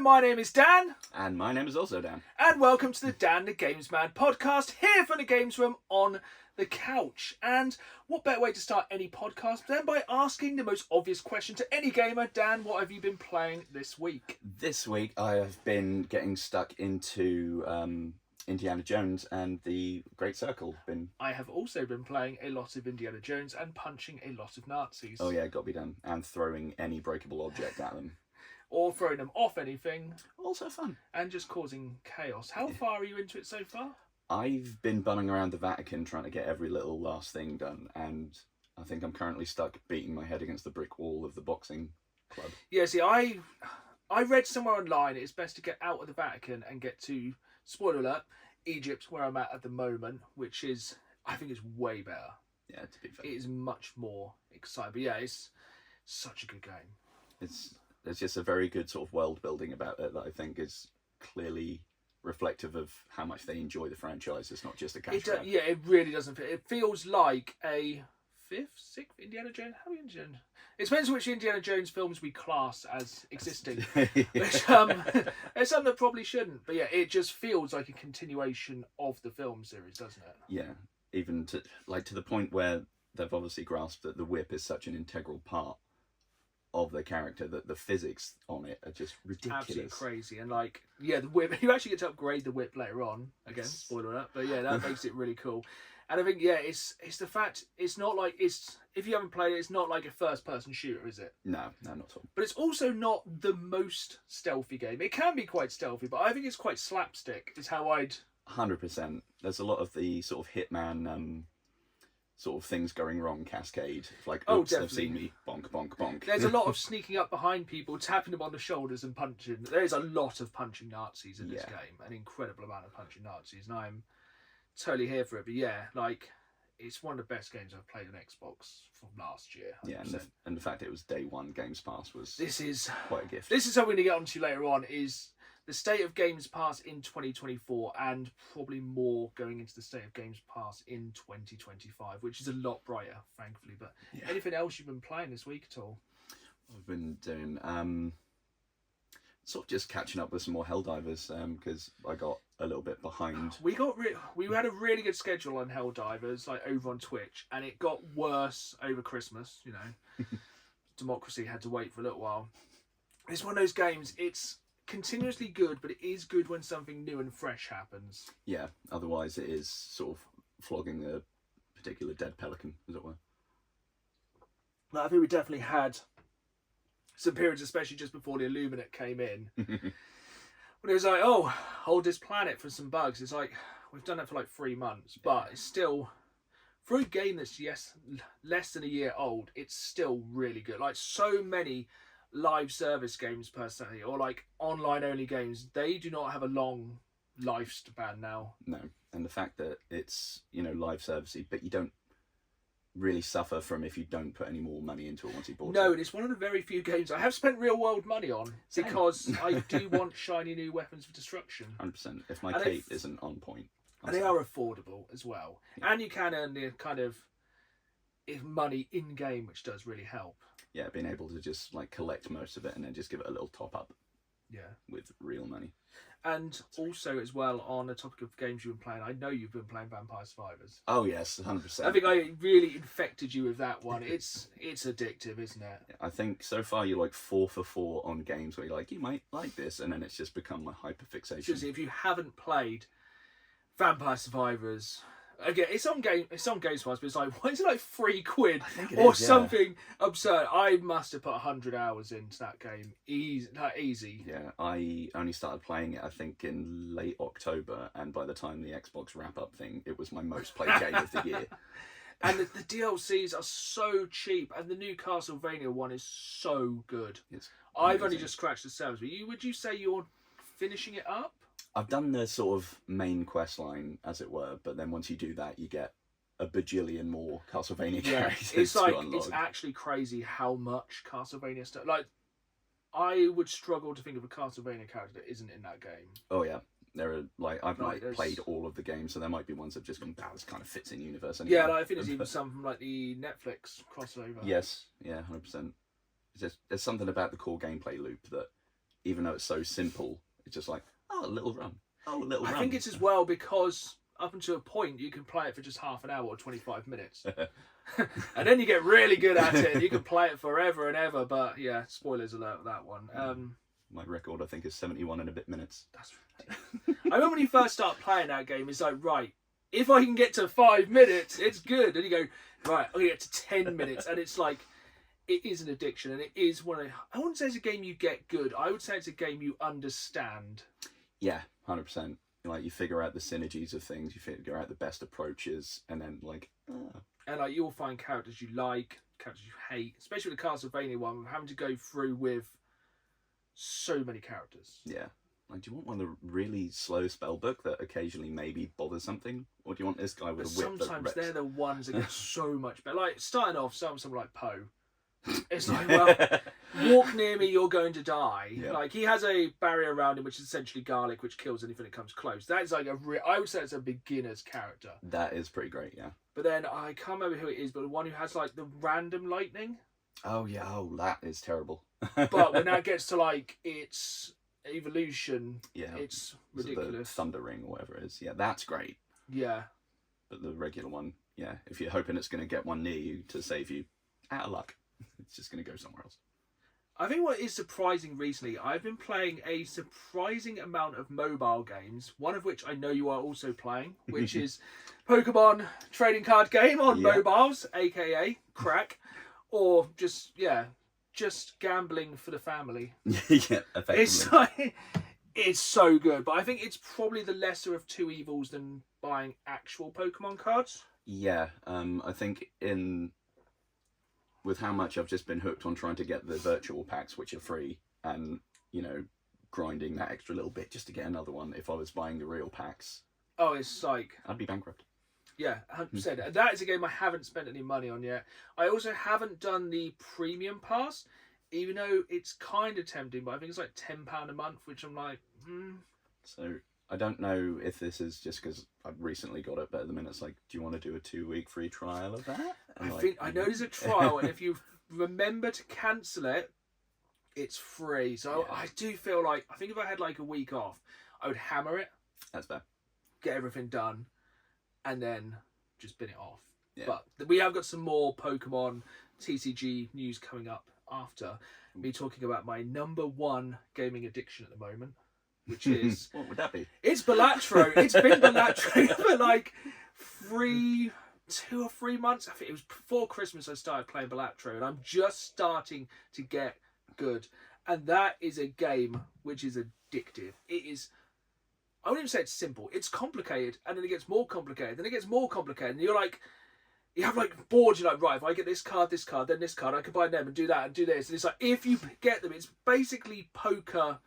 my name is Dan. And my name is also Dan. And welcome to the Dan the Games Man podcast, here from the Games Room on the couch. And what better way to start any podcast than by asking the most obvious question to any gamer. Dan, what have you been playing this week? This week I have been getting stuck into Indiana Jones and the Great Circle. I have also been playing a lot of Indiana Jones and punching a lot of Nazis. Oh yeah, got to be done. And throwing any breakable object at them. Or throwing them off anything. Also fun. And just causing chaos. How far are you into it so far? I've been bunning around the Vatican trying to get every little last thing done, and I think I'm currently stuck beating my head against the brick wall of the boxing club. Yeah, see, I read somewhere online it's best to get out of the Vatican and get to, spoiler alert, Egypt, where I'm at the moment, which is, I think, is way better. Yeah, to be fair. It is much more exciting. But yeah, it's such a good game. There's just a very good sort of world building about it that I think is clearly reflective of how much they enjoy the franchise. It's not just a cash grab. Yeah, it really doesn't fit. It feels like a sixth Indiana Jones. How many Indiana Jones? It depends which Indiana Jones films we class as existing. Which, there's some that probably shouldn't. But yeah, it just feels like a continuation of the film series, doesn't it? Yeah, even to the point where they've obviously grasped that the whip is such an integral part of the character that the physics on it are just ridiculous. Absolutely crazy. And the whip, you actually get to upgrade the whip later on. Again, spoiler alert. But yeah, that makes it really cool. And I think, yeah, it's the fact, it's not like, if you haven't played it, it's not like a first person shooter, is it? No, not at all. But it's also not the most stealthy game. It can be quite stealthy, but I think it's quite slapstick, is how I'd... 100%. There's a lot of the sort of Hitman sort of things going wrong cascade. Like, oops, they've seen me, bonk, bonk, bonk. There's a lot of sneaking up behind people, tapping them on the shoulders and punching. There's a lot of punching Nazis in this game. An incredible amount of punching Nazis. And I'm totally here for it. But yeah, it's one of the best games I've played on Xbox from last year. 100%. Yeah, and the fact it was day one Games Pass was quite a gift. This is something we're going to get onto later on, is the state of Games Pass in 2024, and probably more going into the state of Games Pass in 2025, which is a lot brighter, thankfully. But anything else you've been playing this week at all? I've been doing sort of just catching up with some more Helldivers because I got a little bit behind. We had a really good schedule on Helldivers, over on Twitch, and it got worse over Christmas. You know, democracy had to wait for a little while. It's one of those games. It's continuously good, but it is good when something new and fresh happens. Yeah, otherwise it is sort of flogging a particular dead pelican, as it were. I think we definitely had some periods, especially just before the Illuminate came in, when it was like, oh, hold this planet for some bugs. It's like, we've done it for 3 months, but it's still, for a game that's less than a year old, it's still really good. So many live service games per se, or online only games, they do not have a long lifespan now. No, and the fact that it's live servicey, but you don't really suffer from if you don't put any more money into it once you bought it. No, and it's one of the very few games I have spent real world money on. Same. Because I do want shiny new weapons of destruction. 100%. If my cape isn't on point, and they are affordable as well, and you can earn the kind of money in game, which does really help. Yeah, being able to just collect most of it and then just give it a little top up. Yeah. With real money. And also as well, on the topic of games you've been playing, I know you've been playing Vampire Survivors. Oh yes, 100%. I think I really infected you with that one. It's addictive, isn't it? I think so far you're 4 for 4 on games where you're you might like this, and then it's just become my hyperfixation. Seriously, if you haven't played Vampire Survivors, again, it's on Games Pass, but it's why is it £3 or something absurd? I must have put 100 hours into that game. Easy. Yeah, I only started playing it, I think, in late October, and by the time the Xbox wrap-up thing, it was my most played game of the year. And the DLCs are so cheap, and the new Castlevania one is so good. I've only just scratched the surface, but would you say you're finishing it up? I've done the sort of main quest line, as it were, but then once you do that, you get a bajillion more Castlevania characters to unlock. It's actually crazy how much Castlevania stuff. I would struggle to think of a Castlevania character that isn't in that game. Oh yeah, there are I've played all of the games, so there might be ones that just gone, this kind of fits in universe. Anyway. Yeah, I think there's even some from the Netflix crossover. Yes, yeah, 100%. There's something about the core gameplay loop that even though it's so simple, it's just like, oh, a little run. Oh, a little run. I think it's as well because up until a point you can play it for just half an hour or 25 minutes. And then you get really good at it and you can play it forever and ever. But yeah, spoilers alert with that one. My record, I think, is 71 and a bit minutes. That's ridiculous. I remember when you first start playing that game, it's like, right, if I can get to 5 minutes, it's good. And you go, right, I'm going to get to 10 minutes. And it's like, it is an addiction. And it is one of, I wouldn't say it's a game you get good. I would say it's a game you understand. Yeah, 100%. Like, you figure out the synergies of things, you figure out the best approaches, and then, like, And like, you'll find characters you like, characters you hate, especially with the Castlevania one, having to go through with so many characters. yeah. Like, do you want one of the really slow spell book that occasionally maybe bothers something? Or do you want this guy with But a whip that sometimes rips? they're the ones that get so much better. Like, starting off, someone like Poe. It's like, well, walk near me, you're going to die. Yeah. Like, he has a barrier around him, which is essentially garlic, which kills anything that comes close. That's like I would say it's a beginner's character. That is pretty great, yeah. But then, I can't remember who it is, but the one who has, like, the random lightning. Oh, yeah. Oh, that is terrible. But when that gets to, like, its evolution, yeah, it's was it ridiculous. the Thunder Ring or whatever it is. Yeah, that's great. Yeah. But the regular one, yeah, if you're hoping it's going to get one near you to save you, out of luck. It's just going to go somewhere else. I think what is surprising recently, I've been playing a surprising amount of mobile games, one of which I know you are also playing, which is Pokemon trading card game on mobiles, aka crack, or just gambling for the family. Yeah, effectively. It's so good, but I think it's probably the lesser of two evils than buying actual Pokemon cards. Yeah, I think with how much I've just been hooked on trying to get the virtual packs, which are free, and, you know, grinding that extra little bit just to get another one. If I was buying the real packs, oh, it's like, I'd be bankrupt. yeah, 100%. That is a game I haven't spent any money on yet. I also haven't done the premium pass, even though it's kind of tempting, but I think it's like £10 a month, which I'm like, So I don't know if this is just because I've recently got it, but at the minute it's like, do you want to do a 2-week free trial of that? I know there's a trial, and if you remember to cancel it, it's free. So Yeah. I do feel like, I think if I had like a week off, I would hammer it, That's fair. get everything done, and then just bin it off. Yeah. But we have got some more Pokemon TCG news coming up after me talking about my #1 gaming addiction at the moment, which is What would that be? it's Balatro. It's been Balatro for like 2 or 3 months. I think it was before Christmas I started playing Balatro, and I'm just starting to get good. And that is a game which is addictive. It is, I wouldn't even say it's simple. It's complicated, and then it gets more complicated, then it gets more complicated, and you're like, you have like boards, you're like, right, if I get this card, then this card, I combine them and do that and do this. And it's like, if you get them, it's basically poker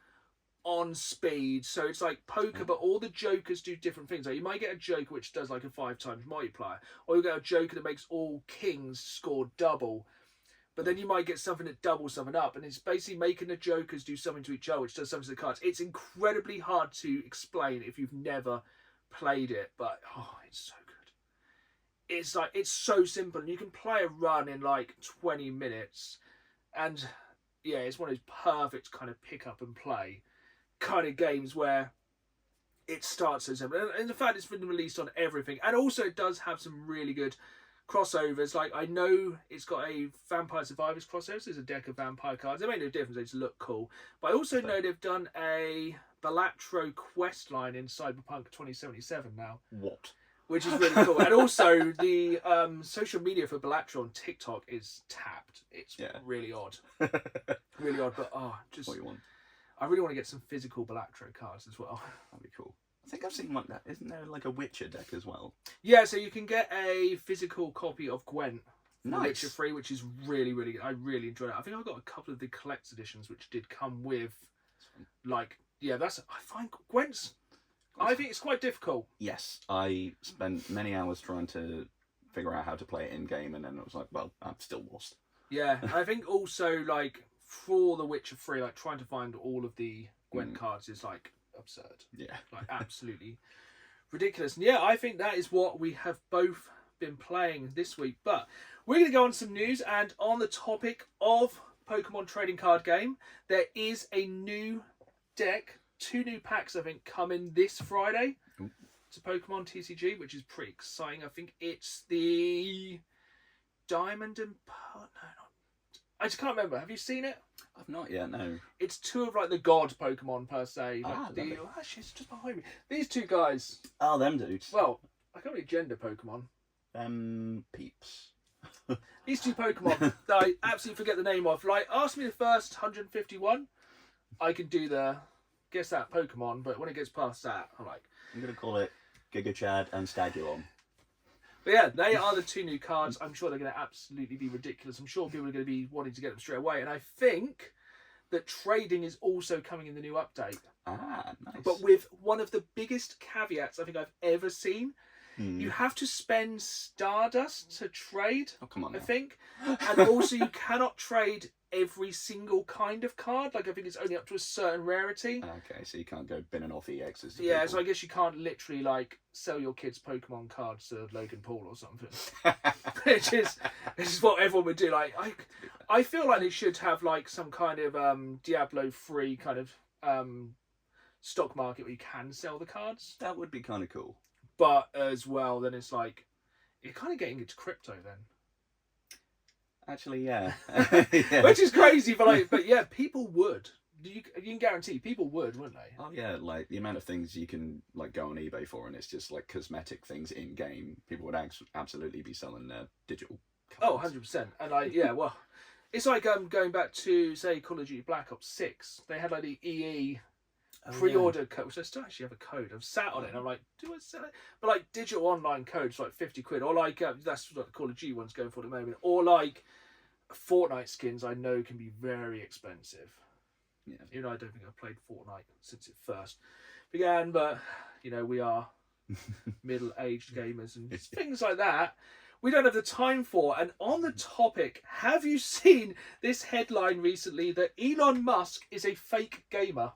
on speed. So it's like poker, but all the jokers do different things. Like, you might get a joker which does like a 5 times multiplier, or you get a joker that makes all kings score double. But then you might get something that doubles something up, and it's basically making the jokers do something to each other, which does something to the cards. It's incredibly hard to explain if you've never played it, but oh, it's so good. It's like, it's so simple, and you can play a run in like 20 minutes, and yeah, it's one of those perfect kind of pick up and play kind of games where it starts so simple. And the fact it's been released on everything, and also it does have some really good crossovers. Like, I know it's got a Vampire Survivors crossover, so there's a deck of vampire cards. They make no difference, they just look cool. But I also know they've done a Balatro quest line in Cyberpunk 2077 now. What? Which is really cool. And also the social media for Balatro on TikTok is tapped. It's really odd. Really odd, but just What you want? I really want to get some physical Balatro cards as well. That'd be cool. I think I've seen one. Isn't there like a Witcher deck as well? Yeah, so you can get a physical copy of Gwent for Nice. Witcher 3, which is really, really good. I really enjoyed it. I think I got a couple of the collector's editions which did come with, like, yeah, I find Gwent's, I think it's quite difficult. Yes, I spent many hours trying to figure out how to play it in game, and then I was like, well, I'm still lost. Yeah, I think also, like, for The Witcher 3, like, trying to find all of the Gwent cards is, like, absurd. Yeah. Like, absolutely ridiculous. And yeah, I think that is what we have both been playing this week. But we're going to go on to some news, and on the topic of Pokemon trading card game. There is a new deck, 2 new packs, I think, coming this Friday. Ooh. To Pokemon TCG, which is pretty exciting. I think it's the Diamond and Pearl. No, not. I just can't remember. Have you seen it? I've not yet. No. It's 2 of like the god Pokemon per se. Like lovely. actually, it's just behind me. These 2 guys. Oh, them dudes. Well, I can't really gender Pokemon. Peeps. These 2 Pokemon that I absolutely forget the name of. Like, ask me the first 151, I can do the guess that Pokemon. But when it gets past that, I'm like, I'm gonna call it Giga Chad and Stagulon. But yeah, they are the 2 new cards. I'm sure they're going to absolutely be ridiculous. I'm sure people are going to be wanting to get them straight away. And I think that trading is also coming in the new update. Ah, nice. But with one of the biggest caveats I think I've ever seen. Hmm. You have to spend Stardust to trade, Oh, come on now. I think. And also you cannot trade every single kind of card. Like, I think it's only up to a certain rarity. Okay, so you can't go binning off EXs. Yeah, people. so I guess you can't literally, like, sell your kids' Pokemon cards to Logan Paul or something. Which is what everyone would do. Like, I feel like they should have, like, some kind of Diablo-free kind of stock market where you can sell the cards. That would be kind of cool. But as well, then it's like, you're kind of getting into crypto then. Actually, yeah. Yeah. Which is crazy, but yeah, people would. You can guarantee people would, wouldn't they? Oh yeah, like the amount of things you can like go on eBay for, and it's just like cosmetic things in game. People would absolutely be selling their digital cards. Oh, 100%. And well, it's like going back to, say, Call of Duty Black Ops 6. They had like the EE pre-order code, which I still actually have a code. I've sat on it and I'm like, do I sell it? But like digital online codes, like 50 quid, or like that's what the Call of Duty one's going for at the moment, or like Fortnite skins. I know can be very expensive. Yeah. Even though I don't think I've played Fortnite since it first began, but you know, we are middle-aged gamers and things like that. We don't have the time for. And on the topic, have you seen this headline recently that Elon Musk is a fake gamer?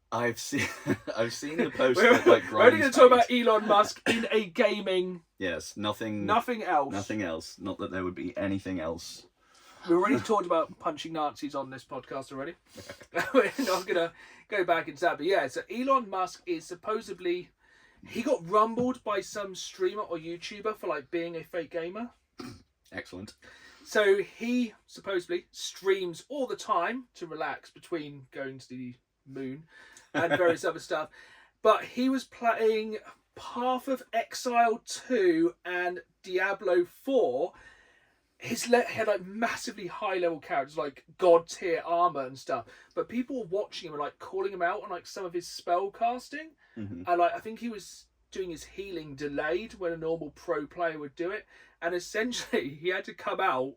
I've seen the post We're that like we're only going Grimes to talk made. about Elon Musk in a gaming. Yes, nothing else. Nothing else. Not that there would be anything else. We've already talked about punching Nazis on this podcast already. We're not going to go back into that. But yeah, so Elon Musk is supposedly... He got rumbled by some streamer or YouTuber for like being a fake gamer. Excellent. So he supposedly streams all the time to relax between going to the moon and various other stuff. But he was playing Path of Exile 2 and Diablo 4. He had like massively high level characters, like god tier armor and stuff. But people were watching him and like calling him out on like some of his spell casting. Mm-hmm. And like I think he was doing his healing delayed when a normal pro player would do it. And essentially he had to come out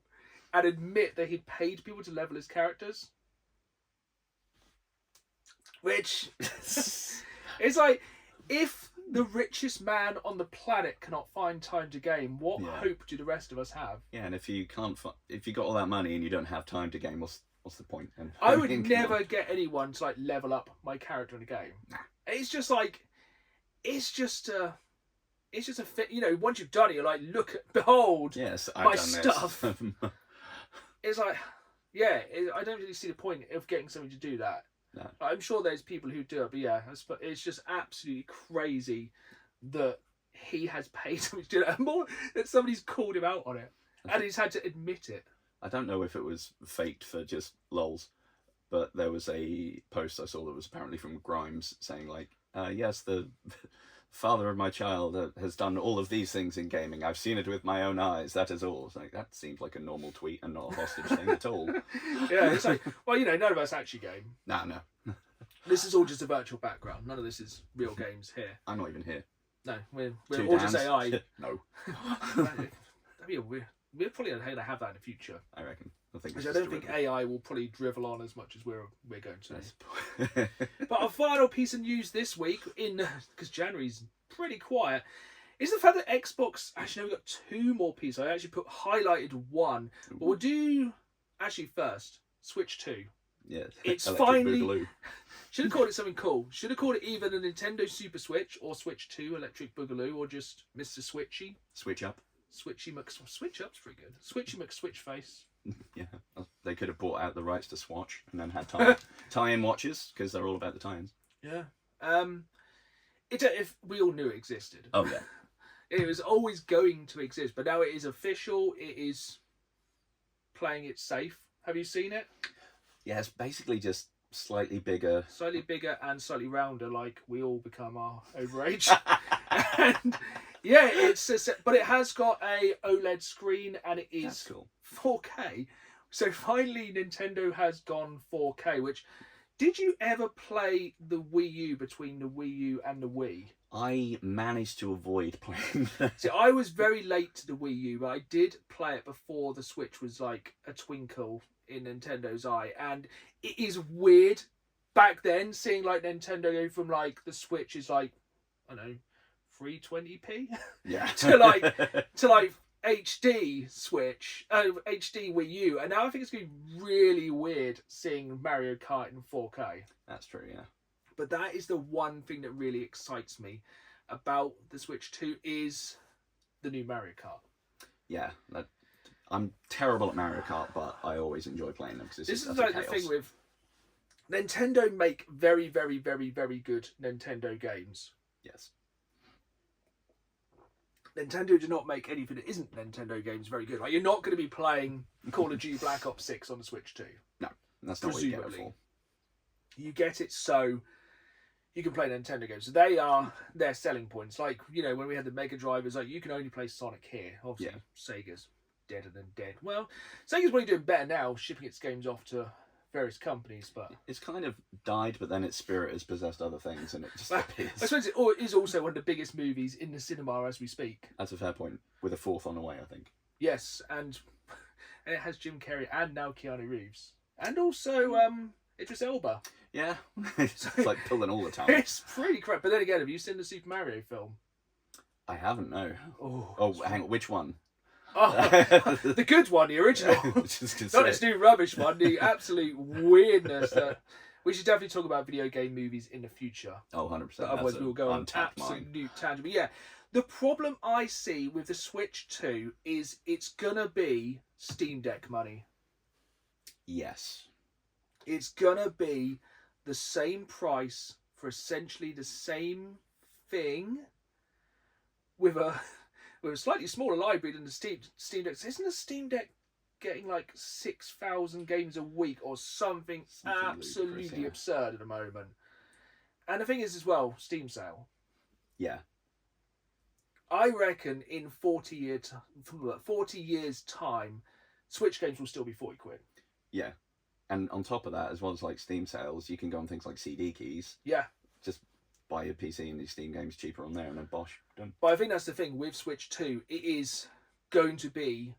and admit that he'd paid people to level his characters. Which it's like, if the richest man on the planet cannot find time to game, what hope do the rest of us have? Yeah, and if you can't, if you got all that money and you don't have time to game, what's the point? And I would never get anyone to like level up my character in a game. Nah. It's just like, it's just a fit. You know, once you've done it, you're like, behold, yes, my I've done stuff. This. It's like, yeah, I don't really see the point of getting somebody to do that. No. I'm sure there's people who do it, but yeah, it's just absolutely crazy that he has paid somebody to do it, and more that somebody's called him out on it, and he's had to admit it. I don't know if it was faked for just lols, but there was a post I saw that was apparently from Grimes saying like, yes, the father of my child has done all of these things in gaming. I've seen it with my own eyes. That is all. It's like, that seems like a normal tweet and not a hostage thing at all. Yeah, it's like, well, you know, none of us actually game. No. This is all just a virtual background. None of this is real games here. I'm not even here. No, we're Two all just Dans. AI. No. That'd be we're probably going to have that in the future. I reckon. Because I don't think AI will probably drivel on as much as we're going to. Yes. But our final piece of news this week, because January's pretty quiet, is the fact that Xbox... Actually, no, we've got 2 more pieces. I actually highlighted one. But we'll do... Actually, first, Switch 2. Yes. It's Electric finally... Boogaloo. Should have called it something cool. Should have called it either the Nintendo Super Switch or Switch 2 Electric Boogaloo, or just Mr. Switchy. Switch up. Switchy Switch Up's pretty good. Switchy McSwitchface. Yeah, they could have bought out the rights to Swatch and then had tie-in watches, because they're all about the tie-ins. Yeah. If we all knew it existed. Oh yeah. It was always going to exist, but now it is official. It is playing it safe. Have you seen it? Yeah, it's basically just slightly bigger. Slightly bigger and slightly rounder, like we all become our overage. And yeah, but it has got a OLED screen and it is That's cool. 4K. So finally, Nintendo has gone 4K. Which, did you ever play the Wii U between the Wii U and the Wii? I managed to avoid playing that. See, I was very late to the Wii U, but I did play it before the Switch was like a twinkle in Nintendo's eye. And it is weird back then seeing like Nintendo go from like the Switch is like, I don't know, 320p Yeah. to like HD Switch, HD Wii U. And now I think it's going to be really weird seeing Mario Kart in 4K. That's true, yeah. But that is the one thing that really excites me about the Switch 2 is the new Mario Kart. Yeah, I'm terrible at Mario Kart, but I always enjoy playing them. Cause This is like the thing with Nintendo make very, very, very, very good Nintendo games. Yes. Nintendo do not make anything that isn't Nintendo games very good. Like, you're not going to be playing Call of Duty Black Ops 6 on the Switch 2. No, that's not what you get it for. You get it so you can play Nintendo games. So they are their selling points. Like, you know, when we had the Mega Drive, it's like, you can only play Sonic here. Obviously, Sega's deader than dead. Well, Sega's probably doing better now, shipping its games off to various companies, but... It's kind of died, but then its spirit has possessed other things, and it just appears. I suppose it is also one of the biggest movies in the cinema as we speak. That's a fair point. With a fourth on the way, I think. Yes, and it has Jim Carrey and now Keanu Reeves. And also Idris Elba. Yeah, it's like pulling all the time. It's pretty crap. But then again, have you seen the Super Mario film? I haven't, no. Oh, hang on, which one? Oh, the good one, the original. Not this new rubbish one, the absolute weirdness. That we should definitely talk about video game movies in the future. Oh, 100%. Otherwise we will go on absolute tangent. But yeah, the problem I see with the Switch 2 is it's going to be Steam Deck money. Yes. It's going to be the same price for essentially the same thing with a slightly smaller library than the Steam Deck. Isn't the Steam Deck getting like 6,000 games a week or something absolutely absurd at the moment? And the thing is as well, Steam sale. Yeah. I reckon in 40 years time, Switch games will still be 40 quid. Yeah. And on top of that, as well as like Steam sales, you can go on things like CD keys. Yeah. Just buy your PC and these Steam games cheaper on there, and then bosh, done. But I think that's the thing with Switch 2. It is going to be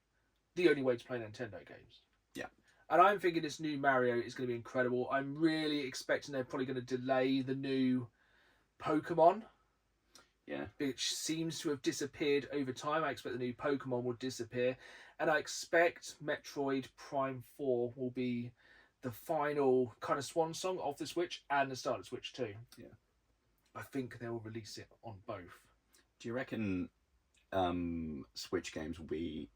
the only way to play Nintendo games. Yeah. And I'm thinking this new Mario is going to be incredible. I'm really expecting they're probably going to delay the new Pokemon. Yeah. Which seems to have disappeared over time. I expect the new Pokemon will disappear. And I expect Metroid Prime 4 will be the final kind of swan song of the Switch and the start of Switch 2. Yeah. I think they will release it on both. Do you reckon Switch games will be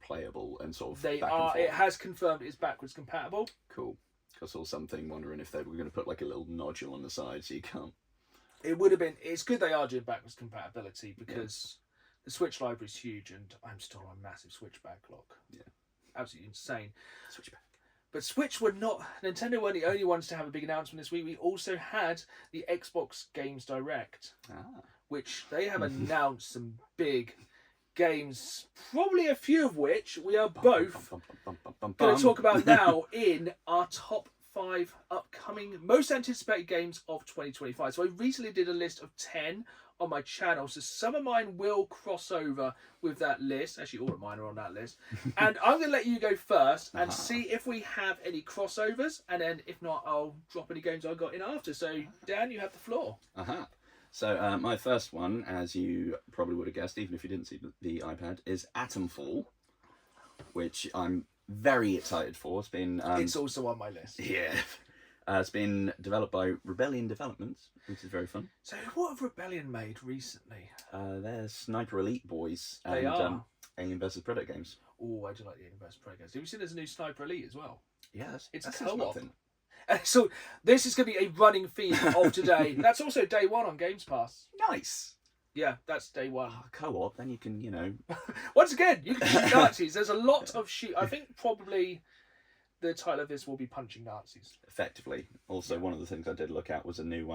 playable and sort of They back are. and forth? It has confirmed it's backwards compatible. Cool. I saw something wondering if they were going to put like a little nodule on the side so you can't. It would have been. It's good they are doing backwards compatibility because the Switch library is huge, and I'm still on a massive Switch backlog. Yeah. Absolutely insane. Switch back. But Nintendo weren't the only ones to have a big announcement this week. We also had the Xbox Games Direct, which they have announced some big games, probably a few of which we are both going to talk about now in our top 5 upcoming most anticipated games of 2025. So I recently did a list of 10 on my channel, so some of mine will cross over with that list. Actually, all of mine are on that list. And I'm going to let you go first and see if we have any crossovers, and then if not, I'll drop any games I got in after. So Dan, you have the floor. So my first one, as you probably would have guessed, even if you didn't see the iPad, is Atomfall, which I'm very excited for. It's been it's also on my list. Yeah. It's been developed by Rebellion Developments, which is very fun. So what have Rebellion made recently? They're Sniper Elite boys. They are. Alien vs Predator games. Oh, I do like the Alien vs Predator. Have you seen there's a new Sniper Elite as well? Yes, It's that co-op. nothing. So this is going to be a running theme of today. That's also day one on Games Pass. Nice. Yeah, that's day one. Oh, co-op, then you can, you know. Once again, you can shoot Nazis. There's a lot of shoot. I think probably the title of this will be Punching Nazis. Effectively. Also, one of the things I did look at was a new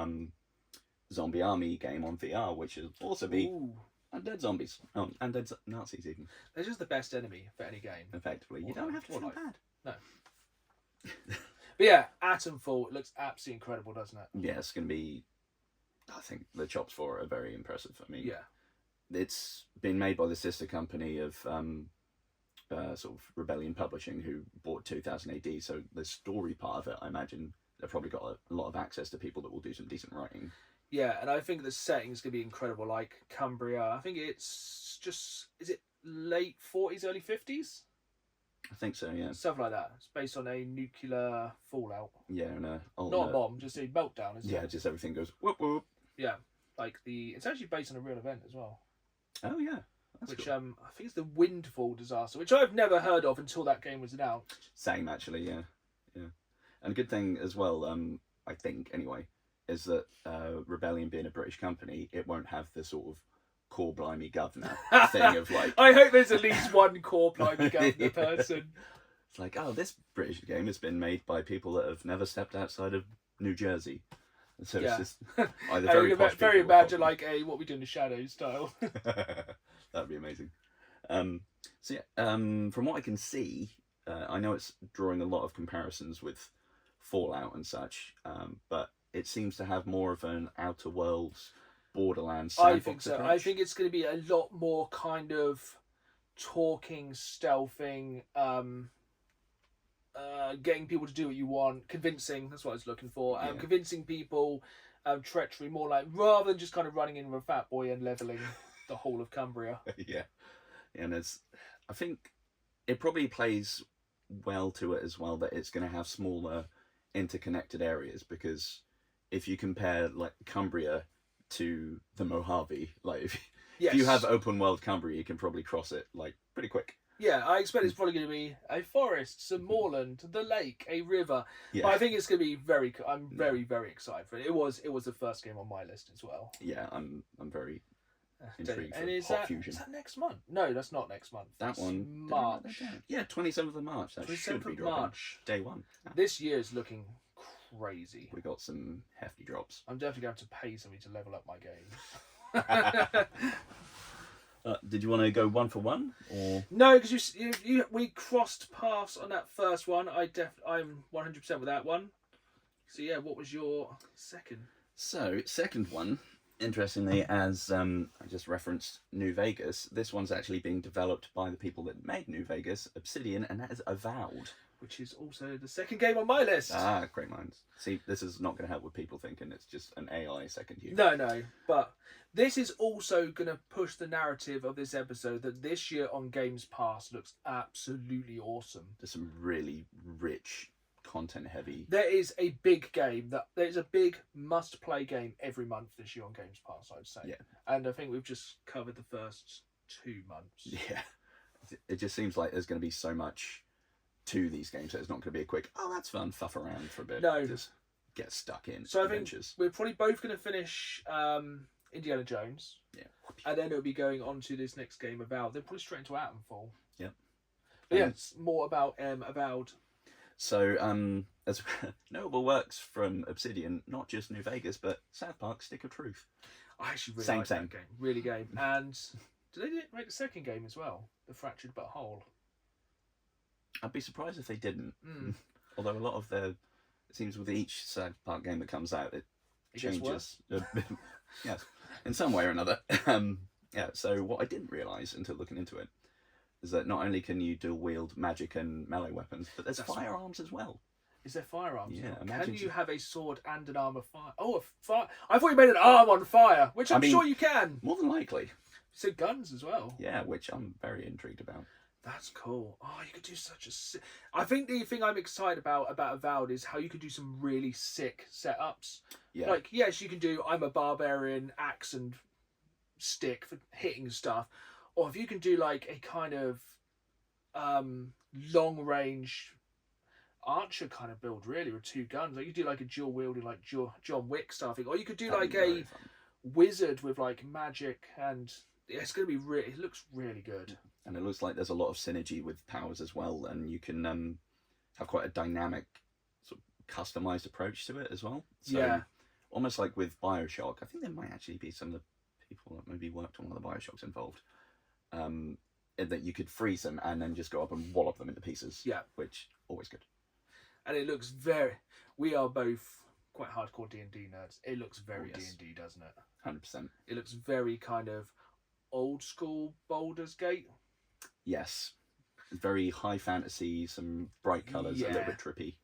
Zombie Army game on VR, which will also be Ooh. undead zombies. Oh, undead Nazis even. They're just the best enemy for any game. Effectively. You don't have to feel bad. No. But yeah, Atomfall looks absolutely incredible, doesn't it? Yeah, it's going to be... I think the chops for it are very impressive. I mean, Yeah. It's been made by the sister company of sort of Rebellion Publishing, who bought 2000 AD. So the story part of it, I imagine, they've probably got a lot of access to people that will do some decent writing. Yeah, and I think the setting's going to be incredible. Like Cumbria, I think it's just... Is it late 40s, early 50s? I think so, yeah. Stuff like that. It's based on a nuclear fallout. Yeah, and Not a bomb, just a meltdown, isn't it? Yeah, just everything goes whoop whoop. Yeah, like it's actually based on a real event as well. Oh yeah, that's which cool. I think it's the Windfall disaster, which I've never heard of until that game was announced. Same actually, yeah. And a good thing as well, I think anyway, is that Rebellion being a British company, it won't have the sort of core blimey governor thing of like. I hope there's at least one core blimey governor person. It's like, oh, this British game has been made by people that have never stepped outside of New Jersey. So Yeah. it's just either very posh very people or imagine probably- like a What We Do in the Shadows style. That'd be amazing. So yeah, from what I can see, I know it's drawing a lot of comparisons with Fallout and such, but it seems to have more of an Outer Worlds, Borderlands sandbox I think so. approach. I think it's going to be a lot more kind of talking, stealthing, getting people to do what you want, convincing. That's what I was looking for. Yeah. Convincing people, treachery, more like rather than just kind of running in with a fat boy and leveling the whole of Cumbria. Yeah, and I think it probably plays well to it as well that it's going to have smaller interconnected areas, because if you compare like Cumbria to the Mojave, like if you have open world Cumbria, you can probably cross it like pretty quick. Yeah, I expect it's probably going to be a forest, some moorland, the lake, a river. Yeah, But I think it's going to be very. I'm very, very excited for it. It was the first game on my list as well. yeah, I'm very intrigued And for is Hot that, Fusion. is that next month? No, that's not next month. That It's one, did I write March. that down? Yeah, 27th of March. That should 27th be of dropping March. day one. This year's looking crazy. We got some hefty drops. I'm definitely going to have to pay somebody to level up my games. Did you want to go one for one, or No, because we crossed paths on that first one. I'm 100% with that one. So yeah, what was your second? so second one? Interestingly, as I just referenced New Vegas, this one's actually being developed by the people that made New Vegas, Obsidian, and that is Avowed. Which is also the second game on my list. Ah, great minds. See, this is not going to help with people thinking it's just an AI second you. No, but this is also going to push the narrative of this episode that this year on Games Pass looks absolutely awesome. There's some really rich, content-heavy. There is a big game there's a big must-play game every month this year on Games Pass, I'd say. Yeah. And I think we've just covered the first 2 months. Yeah, it just seems like there's going to be so much to these games that it's not going to be a quick, oh, that's fun, fuff around for a bit. No. Just get stuck in So I adventures. think we're probably both going to finish Indiana Jones. Yeah. And then it'll be going on to this next game Avowed. Then probably straight into Atomfall. Yep. But yeah, it's more about Avowed. So, as notable works from Obsidian, not just New Vegas, but South Park: Stick of Truth. I actually really Same, like same. that game. Really game. And did they make the second game as well? The Fractured But Whole. I'd be surprised if they didn't. Mm. Although a lot of it seems with each South Park game that comes out, it It gets changes. Yes, in some way or another. Yeah. So what I didn't realise until looking into it is that not only can you dual wield magic and melee weapons, but there's That's firearms as well. Is there firearms? Yeah, Can imagine you some- have a sword and an arm of fire? Oh, a fire! I thought you made an arm on fire, which I I'm mean- sure you can. More than likely. So guns as well. Yeah, which I'm very intrigued about. That's cool. Oh, you could do such a. I think the thing I'm excited about Avowed is how you could do some really sick setups. Yeah. Like, yes, you can do I'm a barbarian, axe and stick for hitting stuff, or if you can do like a kind of long range archer kind of build, really, with 2 guns. Like you do like a dual wielding, like John Wick style thing, or you could do That'd like be very a fun. wizard with like magic, and yeah, it's going to be really. It looks really good. And it looks like there's a lot of synergy with powers as well, and you can have quite a dynamic, sort of customized approach to it as well. So, Yeah. almost like with Bioshock, I think there might actually be some of the people that maybe worked on one of the Bioshocks involved. In that you could freeze them and then just go up and wallop them into pieces. Yeah. Which always good. And it looks very. We are both quite hardcore D&D nerds. It looks very yes. D&D, doesn't it? 100%. It looks very kind of old school Baldur's Gate. Yes. Very high fantasy, some bright colours, a little bit trippy.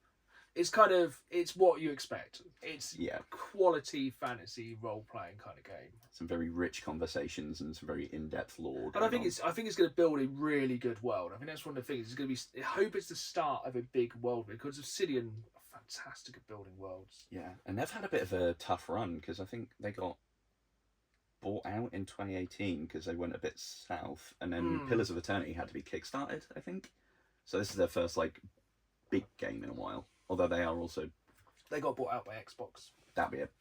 It's kind of, it's what you expect. It's Yeah. quality fantasy role playing kind of game. Some very rich conversations and some very in-depth lore. And I think it's going to build a really good world. I think that's one of the things. It's going to be. I hope it's the start of a big world, because Obsidian are fantastic at building worlds. Yeah, and they've had a bit of a tough run, because I think they got bought out in 2018 because they went a bit south, and then Pillars of Eternity had to be kickstarted, I think. So this is their first like big game in a while. Although they are also, They got bought out by Xbox. that'd be it.